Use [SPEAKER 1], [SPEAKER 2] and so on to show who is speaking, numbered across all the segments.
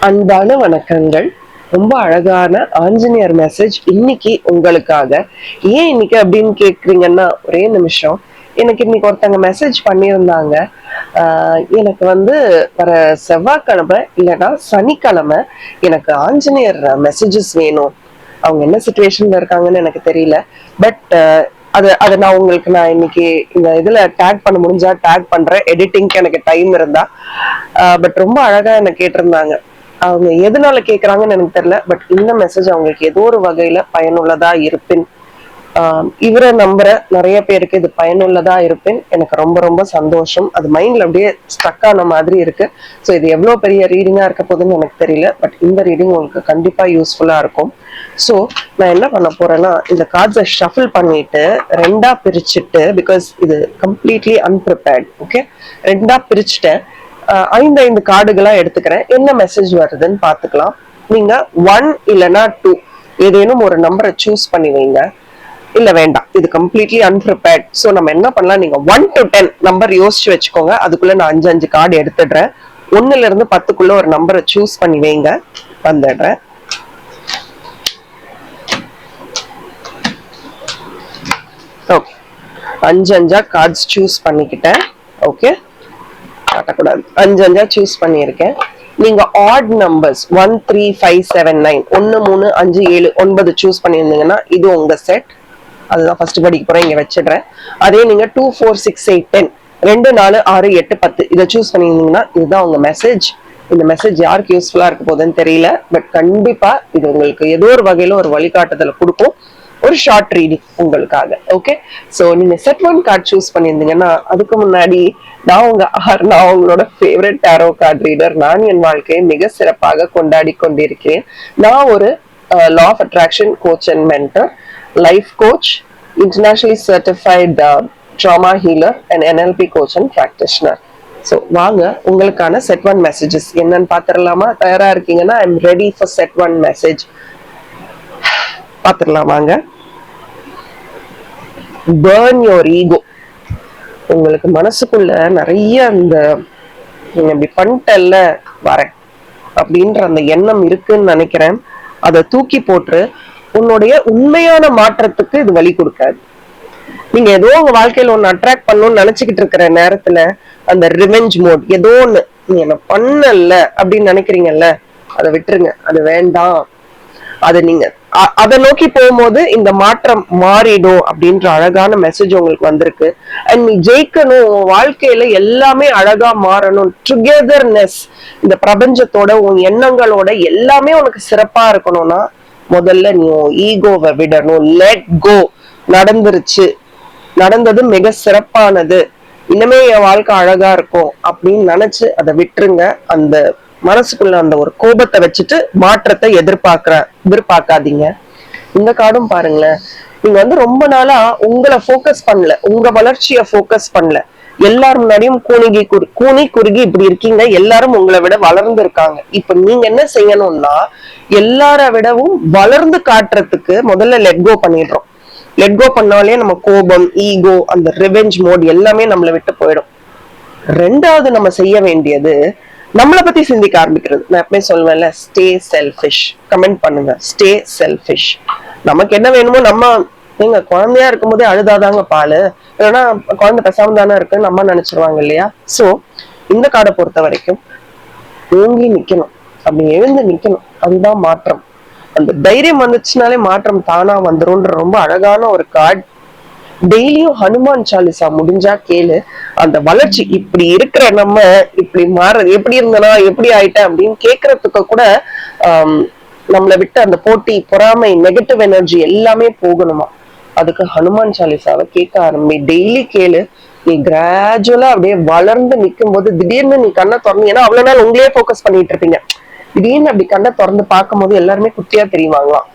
[SPEAKER 1] அன்பான வணக்கங்கள். ரொம்ப அழகான ஆஞ்சநேயர் மெசேஜ் இன்னைக்கு உங்களுக்காக. ஏன் இன்னைக்கு அப்படின்னு கேக்குறீங்கன்னா, ஒரே நிமிஷம். எனக்கு இன்னைக்கு ஒருத்தங்க மெசேஜ் பண்ணியிருந்தாங்க. எனக்கு வர செவ்வாய்க்கிழமை இல்லைன்னா சனிக்கிழமை எனக்கு ஆஞ்சநேயர் மெசேஜஸ் வேணும். அவங்க என்ன சுச்சுவேஷன்ல இருக்காங்கன்னு எனக்கு தெரியல. பட் அதை நான் இன்னைக்கு இந்த இதுல டேக் பண்ண முடிஞ்சா டேக் பண்றேன். எடிட்டிங்க்கு எனக்கு டைம் இருந்தா. பட் ரொம்ப அழகா என்ன கேட்டிருந்தாங்க. அவங்க எதனால கேக்குறாங்கன்னு எனக்கு தெரியல. பட் இந்த மெசேஜ் அவங்களுக்கு ஏதோ ஒரு வகையில பயனுள்ளதா இருப்பின், இவரை நம்புற நிறைய பேருக்கு இது பயனுள்ளதா இருப்பின் எனக்கு ரொம்ப ரொம்ப சந்தோஷம். அது மைண்ட்ல அப்படியே ஸ்டக் ஆன மாதிரி இருக்கு. ஸோ இது எவ்வளவு பெரிய ரீடிங்கா இருக்க போகுதுன்னு எனக்கு தெரியல. பட் இந்த ரீடிங் உங்களுக்கு கண்டிப்பா யூஸ்ஃபுல்லா இருக்கும். ஸோ நான் என்ன பண்ண போறேன்னா, இந்த கார்ட்ஸை ஷஃபிள் பண்ணிட்டு ரெண்டா பிரிச்சுட்டு, பிகாஸ் இது கம்ப்ளீட்லி அன்பிரிப்பேர்ட். ஓகே, ரெண்டா பிரிச்சுட்டேன். 5 கார்டுகளா எடுத்துக்கிறேன். என்ன மெசேஜ் வருதுன்னு பாத்துக்கலாம். நீங்க 1 இல்லைன்னா 2 ஏதேனும் ஒரு நம்பரை சூஸ் பண்ணி வைங்க. இல்ல வேண்டாம், இது கம்ப்ளீட்லி அன்பிரிப்பேர்ட். ஸோ நம்ம என்ன பண்ணலாம், நீங்க 1 to 10 நம்பர் யோசிச்சு வச்சுக்கோங்க. அதுக்குள்ள நான் 5 கார்டு எடுத்துடுறேன். 1ல இருந்து 10க்குள்ள ஒரு நம்பரை சூஸ் பண்ணி வைங்க. வந்துடுறேன். ஓகே, 5 கார்ட்ஸ் சூஸ் பண்ணிக்கிட்டேன். ஓகே, காட்டக்கூடாது. 5 சூஸ் பண்ணியிருக்கேன். நீங்க ஆட் நம்பர்ஸ் 1 3 5 7 9 1 3 5 7 9 சூஸ் பண்ணியிருந்தீங்கன்னா இது உங்க செட். அதுதான் ஃபர்ஸ்ட் படிக்க போறேன், இங்க வச்சிடுறேன். அதே நீங்க 2 4 6 8 10 2 4 6 8 10 இதை சூஸ் பண்ணியிருந்தீங்கன்னா இதுதான் உங்க மெசேஜ். இந்த மெசேஜ் யாருக்கு யூஸ்ஃபுல்லா இருக்க போகுதுன்னு தெரியல. பட் கண்டிப்பா இது உங்களுக்கு ஏதோ ஒரு வகையில ஒரு வழிகாட்டுதலை கொடுக்கும். ஒரு ஷார்ட் ரீடிங் உங்களுக்காக. ஓகே, சோ நீங்க செட் 1 கார்டு சூஸ் பண்ணியிருந்தீங்கன்னா, அதுக்கு முன்னாடி நான் உங்களோட ஃபேவரட் டாரோ கார்டு ரீடர். நான் என் வாழ்க்கையை மிக சிறப்பாக கொண்டாடி கொண்டிருக்கிறேன். நான் ஒரு law of attraction coach and mentor, life coach, internationally certified trauma healer and NLP coach and practitioner. So வாங்க, உங்களுக்கான செட் 1 மெசேஜஸ் என்னன்னு பாத்துடலாமா? தயாரா இருக்கீங்கன்னா I am ready for set 1 message. பாத்துடலாம் வாங்க. burn your ego. உங்களுக்கு மனசுக்குள்ள நிறைய அந்த நீங்க இப்படி பண்ணிட்டல்ல வரேன் அப்படின்ற அந்த எண்ணம் இருக்குன்னு நினைக்கிறேன். அதை தூக்கி போட்டு உன்னுடைய உண்மையான மாற்றத்துக்கு இது வழி கொடுக்காது. நீங்க ஏதோ உங்க வாழ்க்கையில ஒன்னு அட்ராக்ட் பண்ணணும்னு நினைச்சுக்கிட்டு இருக்கிற நேரத்துல அந்த ரிவெஞ்ச் மோட் ஏதோ ஒண்ணு நீ என்ன பண்ணல அப்படின்னு நினைக்கிறீங்கல்ல, அதை விட்டுருங்க. அது வேண்டாம். அதை நீங்க அதை நோக்கி போகும்போது இந்த மாற்றம் மாறிடும் அப்படின்ற அழகான மெசேஜ் உங்களுக்கு வந்திருக்கு. அண்ட் நீ ஜெயிக்கணும், வாழ்க்கையில எல்லாமே அழகா மாறணும், டுகெதர்னஸ், இந்த பிரபஞ்சத்தோட உன் எண்ணங்களோட எல்லாமே உனக்கு சிறப்பா இருக்கணும்னா முதல்ல நீ ஈகோவை விடணும். Let go. நடந்துருச்சு, நடந்தது மிக சிறப்பானது, இனிமே என் வாழ்க்கை அழகா இருக்கும் அப்படின்னு நினைச்சு அதை விட்டுருங்க. அந்த மனசுக்குள்ள அந்த ஒரு கோபத்தை வச்சுட்டு மாற்றத்தை எதிர்பார்க்காதீங்க. இந்த கார்டும் பாருங்களேன். நீங்க ரொம்ப நாளா உங்களை போக்கஸ் பண்ணல, உங்க வளர்ச்சியை போக்கஸ் பண்ணல. எல்லாரும் முன்னாடியும் கூனி குறுகி இப்படி இருக்கீங்க. எல்லாரும் உங்களை விட வளர்ந்து இருக்காங்க. இப்ப நீங்க என்ன செய்யணும்னா, எல்லார விடவும் வளர்ந்து காட்டுறதுக்கு முதல்ல லெட் கோ பண்ணிடுறோம். லெட் கோ பண்ணாலே நம்ம கோபம், ஈகோ, அந்த ரிவெஞ்ச் மோட் எல்லாமே நம்மளை விட்டு போயிடும். ரெண்டாவது நம்ம செய்ய வேண்டியது நம்மளை பத்தி சிந்திக்க ஆரம்பிக்கிறது. நான் எப்பவுமே சொல்லுவேன்ல, ஸ்டே செல்ஃபிஷ். கமெண்ட் பண்ணுங்க, ஸ்டே செல்ஃபிஷ். நமக்கு என்ன வேணுமோ நம்ம, நீங்க குழந்தையா இருக்கும் போதே அழுதாதாங்க பாலு, இல்லைன்னா குழந்தை பெசாம தானே இருக்குன்னு நம்ம நினைச்சிருவாங்க இல்லையா? சோ இந்த கார்டை பொறுத்த வரைக்கும் ஓங்கி நிக்கணும், அப்படி எழுந்து நிக்கணும். அதுதான் மாற்றம். அந்த தைரியம் வந்துச்சுனாலே மாற்றம் தானா வந்துரும்ன்ற ரொம்ப அழகான ஒரு கார்டு. டெய்லியும் ஹனுமான் சாலிசா முடிஞ்சா கேளு. அந்த வளர்ச்சி இப்படி இருக்கிற நம்ம இப்படி மாறது, எப்படி இருந்தனா எப்படி ஆயிட்டேன் அப்படின்னு கேட்கறதுக்கு கூட நம்மளை விட்டு அந்த போட்டி, பொறாமை, நெகட்டிவ் எனர்ஜி எல்லாமே போகணுமா. அதுக்கு ஹனுமான் சாலிசாவை கேட்க ஆரம்பி. டெய்லி கேளு. நீ கிராஜுவலா அப்படியே வளர்ந்து நிற்கும் போது திடீர்னு நீ கண்ணை திறந்து, ஏன்னா அவ்வளவு நாள் உங்களையே போக்கஸ் பண்ணிட்டு இருப்பீங்க. திடீர்னு அப்படி கண்ணை திறந்து பார்க்கும் போது எல்லாருமே குட்டியா தெரியுவாங்களாம்.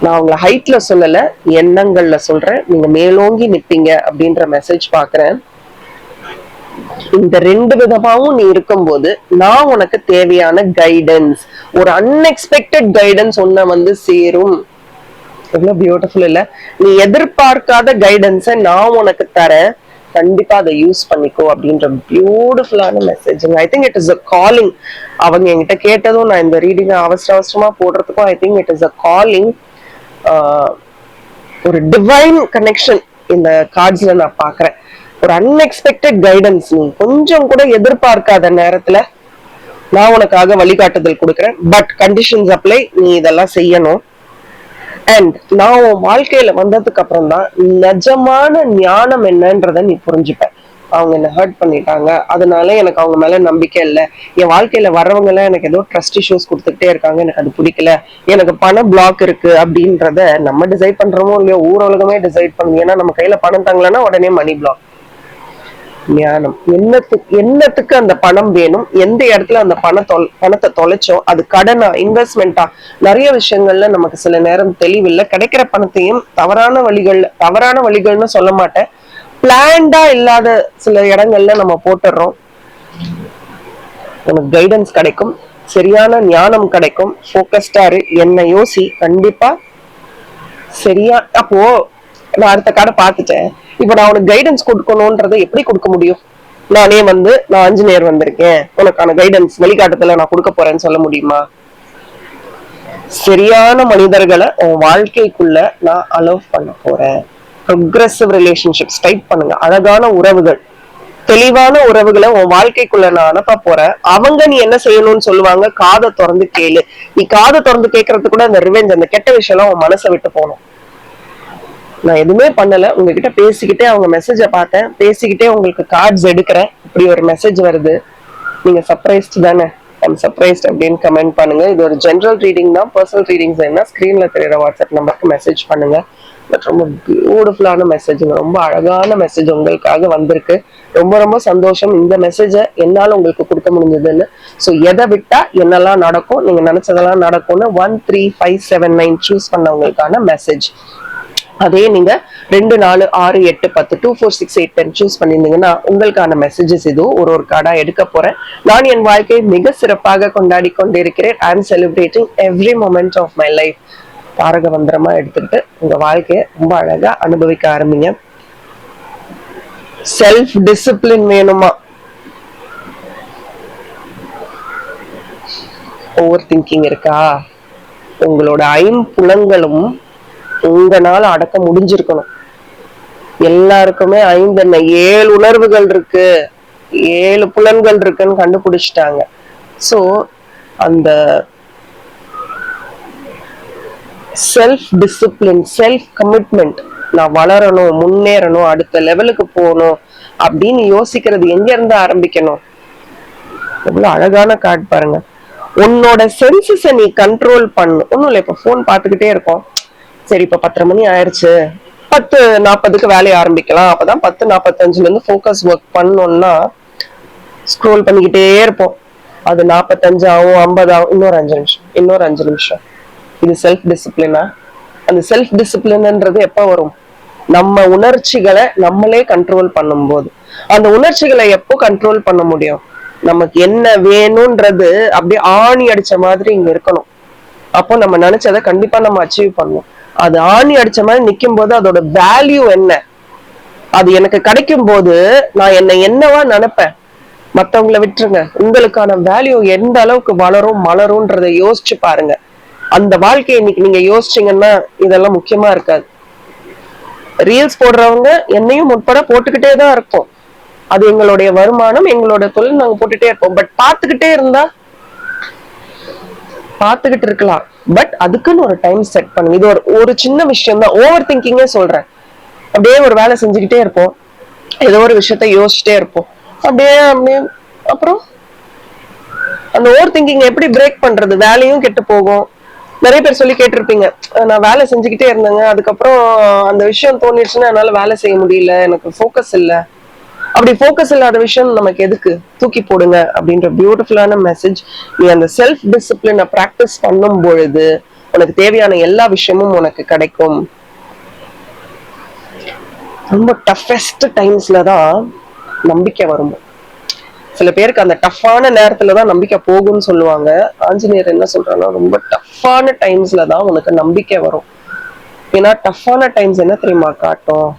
[SPEAKER 1] நான் உங்களை ஹைட்ல சொல்லல, எண்ணங்கள்ல சொல்றேன். நீங்க மேலோங்கி நிப்பீங்க அப்படின்ற மெசேஜ் பாக்குறேன். இந்த 2 விதமாவும் நீ இருக்கும்போது நான் உனக்கு தேவையான கைடன்ஸ், ஒரு அன்எக்ஸ்பெக்டட் கைடன்ஸ் ஒன்ன சேரும். எவ்வளவு பியூட்டிஃபுல் இல்ல? நீ எதிர்பார்க்காத கைடன்ஸை நான் உனக்கு தரேன். கண்டிப்பா அதை யூஸ் பண்ணிக்கோ அப்படின்ற பியூட்டிஃபுல்லான message. I think it is a calling. அவங்க என்கிட்ட கேட்டதும் நான் இந்த ரீடிங் அவசரமா போடுறதுக்கும் I think it is a calling. ஒரு டிவைன் கனெக்ஷன் இந்த கார்ட்ஸ்ல நான் பாக்குறேன். ஒரு அன்எக்ஸ்பெக்டட் கைடன்ஸ். நீ கொஞ்சம் கூட எதிர்பார்க்காத நேரத்துல நான் உனக்காக வழிகாட்டுதல் கொடுக்குறேன். But conditions apply. நீ இதெல்லாம் செய்யணும். அண்ட் நான் உன் வாழ்க்கையில வந்ததுக்கு அப்புறம் தான் நிஜமான ஞானம் என்னன்றத நீ புரிஞ்சுப்ப. அவங்க என்ன ஹர்ட் பண்ணிட்டாங்க, அதனால எனக்கு அவங்க மேல நம்பிக்கை இல்லை. என் வாழ்க்கையில வர்றவங்க எல்லாம் எனக்கு ஏதோ ட்ரஸ்ட் இஷ்யூஸ் கொடுத்துட்டே இருக்காங்க, எனக்கு அது பிடிக்கல, எனக்கு பண பிளாக் இருக்கு அப்படின்றத நம்ம டிசைட் பண்றோமோ இல்லையோ, ஊர் உலகமே டிசைட் பண்ணுங்க. ஏன்னா நம்ம கையில பணம் தாங்களன்னா உடனே மணி பிளாக். ஞானம் என்னத்துக்கு அந்த பணம் வேணும், எந்த இடத்துல அந்த பணத்தை தொலைச்சோம், அது கடனா இன்வெஸ்ட்மெண்டா, நிறைய விஷயங்கள்ல நமக்கு சில நேரம் தெளிவில்லை. கிடைக்கிற பணத்தையும் தவறான வழிகள்னு சொல்ல மாட்டேன், பிளான்டா இல்லாத சில இடங்கள்ல நம்ம போட்டுடுறோம். உனக்கு கைடன்ஸ் கிடைக்கும், சரியான ஞானம் கிடைக்கும். போக்கஸ்டா இரு, என்ன யோசி, கண்டிப்பா சரியா. அப்போ நான் அடுத்த கார்டை பார்த்துட்டேன். இப்ப நான் உனக்கு கைடன்ஸ் கொடுக்கணும்ன்றதை எப்படி கொடுக்க முடியும்? நான் 5 நேர் வந்திருக்கேன், உனக்கான கைடன்ஸ் வழிகாட்டுதல நான் கொடுக்க போறேன்னு சொல்ல முடியுமா? சரியான மனிதர்களை உன் வாழ்க்கைக்குள்ள நான் அலோவ் பண்ண போறேன். ப்ரோக்ரெசிவ் ரிலேஷன்ஷிப்ஸ் டைப் பண்ணுங்க. அழகான உறவுகள், தெளிவான உறவுகளை உன் வாழ்க்கைக்குள்ள நான் அனுப்ப போறேன். அவங்க நீ என்ன செய்யணும்னு சொல்லுவாங்க, காதை திறந்து கேளு. நீ காதை திறந்து கேட்கறது கூட அந்த ரிவெஞ்ச், அந்த கெட்ட விஷயம் எல்லாம் உன் மனசை விட்டு போகணும். நான் எதுவுமே பண்ணல, உங்ககிட்ட பேசிக்கிட்டே அவங்க மெசேஜ பார்த்தேன், பேசிக்கிட்டே உங்களுக்கு கார்ட்ஸ் எடுக்கிறேன். இப்படி ஒரு மெசேஜ் வருது, நீங்க சர்ப்ரைஸ்ட் தானே? ஐம் சர்ப்ரைஸ்ட் அப்படின்னு கமெண்ட் பண்ணுங்க. இது ஒரு ஜெனரல் ரீடிங் தான். பர்சனல் ரீடிங்ஸ் என்ன ஸ்கிரீன்ல தெரியுற வாட்ஸ்அப் நம்பருக்கு மெசேஜ் பண்ணுங்க. பட் ரொம்ப பியூட்டிஃபுல்லான மெசேஜ், ரொம்ப அழகான மெசேஜ் உங்களுக்காக வந்திருக்கு. ரொம்ப ரொம்ப சந்தோஷம் இந்த மெசேஜ என்னால உங்களுக்கு கொடுக்க முடிஞ்சதுன்னு. ஸோ எதை விட்டா என்னெல்லாம் நடக்கும், நீங்க நினைச்சதெல்லாம் நடக்கும்னு 1 3 5 7 9 சூஸ் பண்ணவங்களுக்கான மெசேஜ். அதே நீங்க 2 4 6 8 10 2 4 6 8 10 சூஸ் பண்ணிருந்தீங்கன்னா உங்களுக்கான மெசேஜஸ் இது ஒரு கார்டா எடுக்க போறேன். நான் என் வாழ்க்கையை மிக சிறப்பாக கொண்டாடி கொண்டிருக்கிறேன். I am celebrating every moment of my life. தாரக மந்திரமா எடுத்துக்கிட்டு உங்க வாழ்க்கையை ரொம்ப அழகா அனுபவிக்க ஆரம்பிங்க. செல்ஃப் டிசிப்ளின் வேணுமா? ஓவர் திங்கிங் இருக்கா? உங்களோட ஐம்புலங்களும் உங்களால அடக்க முடிஞ்சிருக்கணும். எல்லாருக்குமே 5 என்ன 7 உணர்வுகள் இருக்கு, 7 புலன்கள் இருக்குன்னு கண்டுபிடிச்சிட்டாங்க. சோ அந்த செல்ஃப் டிசிப்ளின், செல்ஃப் கமிட்மெண்ட், நான் வளரணும், முன்னேறணும், அடுத்த லெவலுக்கு போகணும் அப்படின்னு யோசிக்கிறது எங்க இருந்து ஆரம்பிக்கணும்? எவ்வளவு அழகான கார்டு பாருங்க. உன்னோட சென்சஸை நீ கண்ட்ரோல் பண்ணணும். ஒன்னும் இல்லை, இப்ப போன் பார்த்துக்கிட்டே இருக்கோம், சரி இப்ப 10:30 மணி ஆயிடுச்சு, 10:40க்கு வேலையை ஆரம்பிக்கலாம், அப்பதான் 10:45 இருந்து ஃபோக்கஸ் ஒர்க் பண்ணோம்னா ஸ்க்ரோல் பண்ணிக்கிட்டே இருப்போம். அது 45 ஆகும், 50 ஆகும், இன்னொரு 5 நிமிஷம். இது செல்ஃப் டிசிப்ளினா? அந்த செல்ஃப் டிசிப்ளின்ன்றது எப்ப வரும்? நம்ம உணர்ச்சிகளை நம்மளே கண்ட்ரோல் பண்ணும் போது. அந்த உணர்ச்சிகளை எப்போ கண்ட்ரோல் பண்ண முடியும்? நமக்கு என்ன வேணும்ன்றது அப்படியே ஆணி அடிச்ச மாதிரி இங்க இருக்கணும். அப்போ நம்ம நினைச்சதை கண்டிப்பா நம்ம அச்சீவ் பண்ணுவோம். அது ஆணி அடிச்ச மாதிரி நிக்கும் போது அதோட வேல்யூ என்ன, அது எனக்கு கிடைக்கும் போது நான் என்னவா நினைப்பேன். மத்தவங்களை விட்டுருங்க, உங்களுக்கான வேல்யூ எந்த அளவுக்கு வளரும் மலரும்ன்றதை யோசிச்சு பாருங்க. அந்த வாழ்க்கையை இன்னைக்கு நீங்க யோசிச்சீங்கன்னா இதெல்லாம் முக்கியமா இருக்காது. ரீல்ஸ் போடுறவங்க என்னையும் உட்பட போட்டுக்கிட்டே தான் இருப்போம். அது எங்களுடைய வருமானம், எங்களோட தொழில், நாங்க போட்டுட்டே இருப்போம். பட் பாத்துக்கிட்டே இருந்தா பாத்துக்கிட்டு இருக்கலாம். பட் அதுக்குன்னு ஒரு டைம் செட் பண்ணுங்க. இது ஒரு சின்ன விஷயம் தான். ஓவர் திங்கிங்கே சொல்றேன். அப்படியே ஒரு வேலை செஞ்சுக்கிட்டே இருப்போம், ஏதோ ஒரு விஷயத்த யோசிச்சுட்டே இருப்போம். அப்படியே அப்புறம் அந்த ஓவர் திங்கிங் எப்படி பிரேக் பண்றது? வேலையும் கெட்டு போகும். நிறைய பேர் சொல்லி கேட்டிருப்பீங்க, நான் வேலை செஞ்சுக்கிட்டே இருந்தேங்க, அதுக்கப்புறம் அந்த விஷயம் தோணிடுச்சுன்னா என்னால வேலை செய்ய முடியல, எனக்கு ஃபோக்கஸ் இல்லை. அப்படி ஃபோக்கஸ் இல்லாத விஷயம் நமக்கு எதுக்கு? தூக்கி போடுங்க அப்படின்ற பியூட்டிஃபுல்லான மெசேஜ். நீ அந்த செல்ஃப் டிசிப்ளினை பிராக்டிஸ் பண்ணும் பொழுது உனக்கு தேவையான எல்லா விஷயமும் உனக்கு கிடைக்கும். ரொம்ப டஃபஸ்ட் டைம்ஸ்ல தான் நம்பிக்கை வரும். சில பேருக்கு அந்த டஃப்பான நேரத்துலதான் நம்பிக்கை போகும்னு சொல்லுவாங்க. ஆஞ்சநேயர் என்ன சொல்றாங்கன்னா, ரொம்ப டஃப்பான டைம்ஸ்ல தான் உனக்கு நம்பிக்கை வரும். ஏன்னா டஃப்பான டைம்ஸ் என்ன தெரியுமா காட்டும்?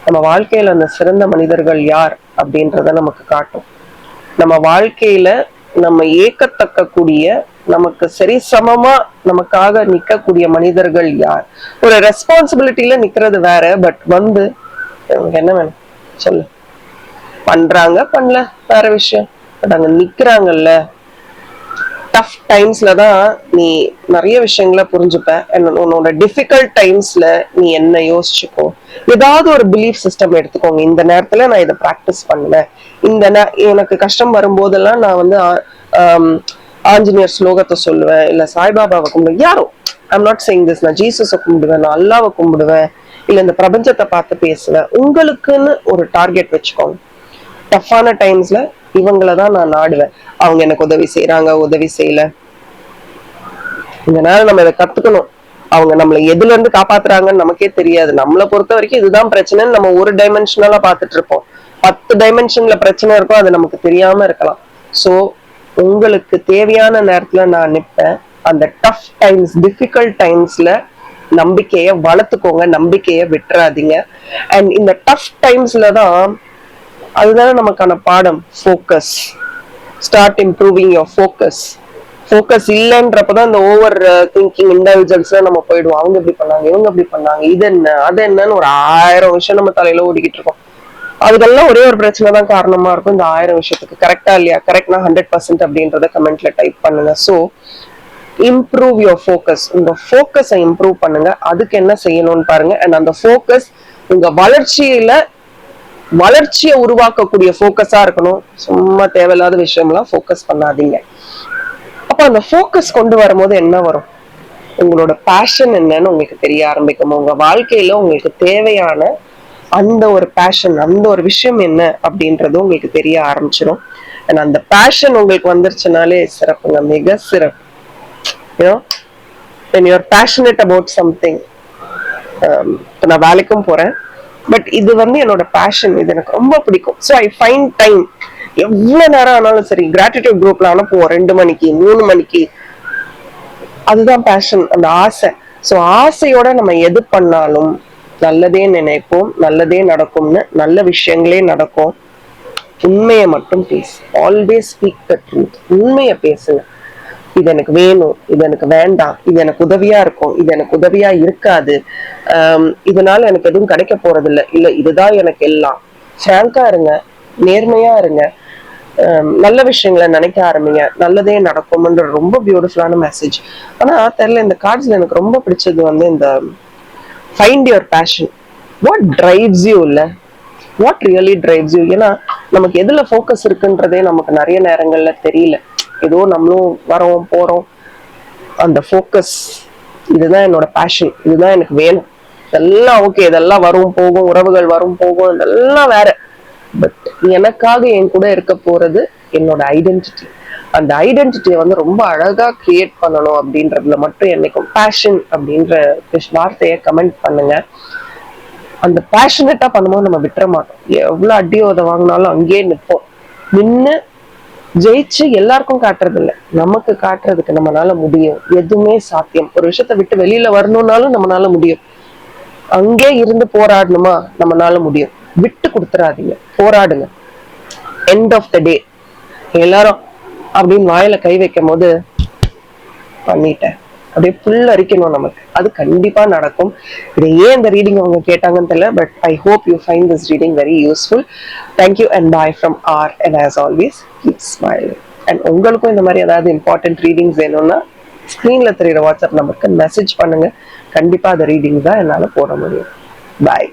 [SPEAKER 1] நம்ம வாழ்க்கையில அந்த சிறந்த மனிதர்கள் யார் அப்படின்றத நமக்கு காட்டும். நம்ம வாழ்க்கையில நம்ம ஏக்கத்தக்க கூடிய, நமக்கு சரி சமமா நமக்காக நிக்கக்கூடிய மனிதர்கள் யார்? ஒரு ரெஸ்பான்சிபிலிட்டியில நிக்கிறது வேற, பட் என்ன வேணும் சொல்லு, பண்றாங்க பண்ணல வேற விஷயம், பட் அங்க நிக்கிறாங்கல்ல. டஃப் டைம்ஸ்ல தான் நீ நிறைய விஷயங்களை புரிஞ்சுப்ப. உன்னோட டிஃபிகல்ட் டைம்ஸ்ல நீ என்ன யோசிச்சுக்கோ. ஏதாவது ஒரு பிலீஃப் சிஸ்டம் எடுத்துக்கோங்க. இந்த நேரத்துல நான் இதை ப்ராக்டிஸ் பண்ணுவேன். எனக்கு கஷ்டம் வரும்போதெல்லாம் நான் ஆஞ்சநேயர் ஸ்லோகத்தை சொல்லுவேன், இல்ல சாய்பாபாவை கும்பிடுவேன். யாரும் ஐம் நாட் சேயிங் திஸ், நான் ஜீசஸை கும்பிடுவேன், நான் அல்லாவை கும்பிடுவேன், இல்ல இந்த பிரபஞ்சத்தை பார்த்து பேசுவேன். உங்களுக்குன்னு ஒரு டார்கெட் வச்சுக்கோங்க. டஃப்பான டைம்ஸ்ல இவங்களதான் நான் நாடுவேன். அவங்க எனக்கு உதவி செய்யறாங்க, உதவி செய்யல, இதனால நம்ம இதை கத்துக்கணும். அவங்க நம்மளை எதுல இருந்து காப்பாத்துறாங்கன்னு நமக்கே தெரியாது. நம்மளை பொறுத்த வரைக்கும் இதுதான் பிரச்சனைன்னு நம்ம ஒரு டைமென்ஷனலா பாத்துட்டு இருப்போம். 10 டைமென்ஷன்ல பிரச்சனை இருக்கும், அது நமக்கு தெரியாம இருக்கலாம். சோ உங்களுக்கு தேவையான நேரத்துல நான் நிற்பேன். அந்த டஃப் டைம்ஸ், டிஃபிகல்ட் டைம்ஸ்ல நம்பிக்கைய வளர்த்துக்கோங்க, நம்பிக்கைய விட்டுறாதீங்க. அண்ட் இந்த டஃப் டைம்ஸ்ல தான் அதுதானே நமக்கான பாடம். Focus, start improving your focus. Focus இல்லைன்றப்பதான் இந்த ஓவர் திங்கிங் இன்டெலிஜென்ஸ்ல நம்ம போயிடுவோம். அவங்க இப்படி பண்ணாங்க, இவங்க இப்படி பண்ணாங்க, இது என்ன அது என்னன்னு ஒரு 1000 விஷயம் நம்ம தலையில ஓடிக்கிட்டு இருக்கோம். அதுக்கெல்லாம் ஒரே ஒரு பிரச்சனை தான் காரணமா இருக்கும். இந்த 1000 விஷயத்துக்கு கரெக்டா இல்லையா? கரெக்ட்னா 100% அப்படின்றத கமெண்ட்ல டைப் பண்ணுங்க. So improve your focus. உங்க ஃபோக்கஸை இம்ப்ரூவ் பண்ணுங்க. அதுக்கு என்ன செய்யணும்னு பாருங்க. அண்ட் அந்த ஃபோக்கஸ் உங்க வளர்ச்சியை உருவாக்கக்கூடிய ஃபோக்கஸா இருக்கணும். சும்மா தேவையில்லாத விஷயம்லாம் ஃபோக்கஸ் பண்ணாதீங்க. அப்ப அந்த ஃபோக்கஸ் கொண்டு வரும்போது என்ன வரும்? உங்களோட பேஷன் என்னன்னு உங்களுக்கு தெரிய ஆரம்பிக்கும். உங்க வாழ்க்கையில உங்களுக்கு தேவையான அந்த ஒரு பேஷன், அந்த ஒரு விஷயம் என்ன அப்படின்றது உங்களுக்கு தெரிய ஆரம்பிச்சிடும். அந்த பேஷன் உங்களுக்கு வந்துருச்சுனாலே சிறப்புங்க, மிக சிறப்பு. when you are passionate about something, நான் வேலைக்கும் போறேன், பட் இது என்னோட பேஷன், இது எனக்கு ரொம்ப பிடிக்கும். ஸோ ஐ ஃபைண்ட் டைம், எவ்வளவு நேரம் ஆனாலும் சரி, கிராட்டிடியூட் குரூப்ல அனுப்புவோம் 2 மணிக்கு 3 மணிக்கு. அதுதான் பேஷன், அந்த ஆசை. ஸோ ஆசையோட நம்ம எது பண்ணாலும் நல்லதே நினைப்போம், நல்லதே நடக்கும்னு, நல்ல விஷயங்களே நடக்கும். உண்மையை மட்டும் பேசு. Always speak the truth. உண்மையை பேசுங்க. இது எனக்கு வேணும், இது எனக்கு வேண்டாம், இது எனக்கு உதவியா இருக்கும், இது எனக்கு உதவியா இருக்காது, இதனால எனக்கு எதுவும் கிடைக்க போறது இல்லை, இல்ல இதுதான் எனக்கு எல்லாம். ஃப்ராங்கா இருங்க, நேர்மையா இருங்க, நல்ல விஷயங்களை நினைக்க ஆரம்பிங்க, நல்லதே நடக்கும்ன்ற ரொம்ப பியூட்டிஃபுல்லான மெசேஜ். ஆனா தெரியல, இந்த கார்ட்ஸ்ல எனக்கு ரொம்ப பிடிச்சது இந்த find your fashion. What drives you, இல்ல வாட் ரியலி டிரைவ்ஸ் யூ. ஏன்னா நமக்கு எதுல ஃபோக்கஸ் இருக்குன்றதே நமக்கு நிறைய நேரங்கள்ல தெரியல. ஏதோ நம்மளும் வரோம் போறோம். அந்த ஃபோக்கஸ், இதுதான் என்னோட பேஷன், இதுதான் எனக்கு வேணும், இதெல்லாம் ஓகே, இதெல்லாம் வரும் போகும், உறவுகள் வரும் போகும், இதெல்லாம் வேற. பட் எனக்காக என் கூட இருக்க போறது என்னோட ஐடென்டிட்டி. அந்த ஐடென்டிட்டியை ரொம்ப அழகா கிரியேட் பண்ணணும் அப்படின்றதுல மட்டும் என்னைக்கும் பேஷன் அப்படின்ற வார்த்தையை கமெண்ட் பண்ணுங்க. அந்த பேஷனட்டா பண்ணும்போது நம்ம விட்டுற மாட்டோம். எவ்வளவு அடியோ அதை வாங்கினாலும் அங்கேயே நிற்போம். நின்று ஜெயிச்சு எல்லாருக்கும் காட்டுறது இல்லை, நமக்கு காட்டுறதுக்கு நம்மளால முடியும். எதுவுமே சாத்தியம். ஒரு விஷயத்த விட்டு வெளியில வரணும்னாலும் நம்மளால முடியும். அங்கே இருந்து போராடணுமா, நம்மளால முடியும். விட்டு கொடுத்துறாதீங்க, போராடுங்க. எண்ட் ஆஃப் த டே எல்லாரும் அப்படின்னு வாயில கை வைக்கும் போது பண்ணிட்டேன் அப்படியே ஃபுல் அரிக்கணும் நமக்கு. அது கண்டிப்பா நடக்கும். இதை ஏன் இந்த ரீடிங் அவங்க கேட்டாங்கன்னு தெரியல, but I hope you find this reading very useful. Thank you and bye from R. And as always keep smiling. And உங்களுக்கும் இந்த மாதிரி ஏதாவது இம்பார்ட்டன்ட் ரீடிங்ஸ் வேணும்னா ஸ்கிரீன்ல தெரியுற வாட்ஸ்அப் நம்பருக்கு மெசேஜ் பண்ணுங்க. கண்டிப்பா அந்த ரீடிங் தான் என்னால போட முடியும். பாய்.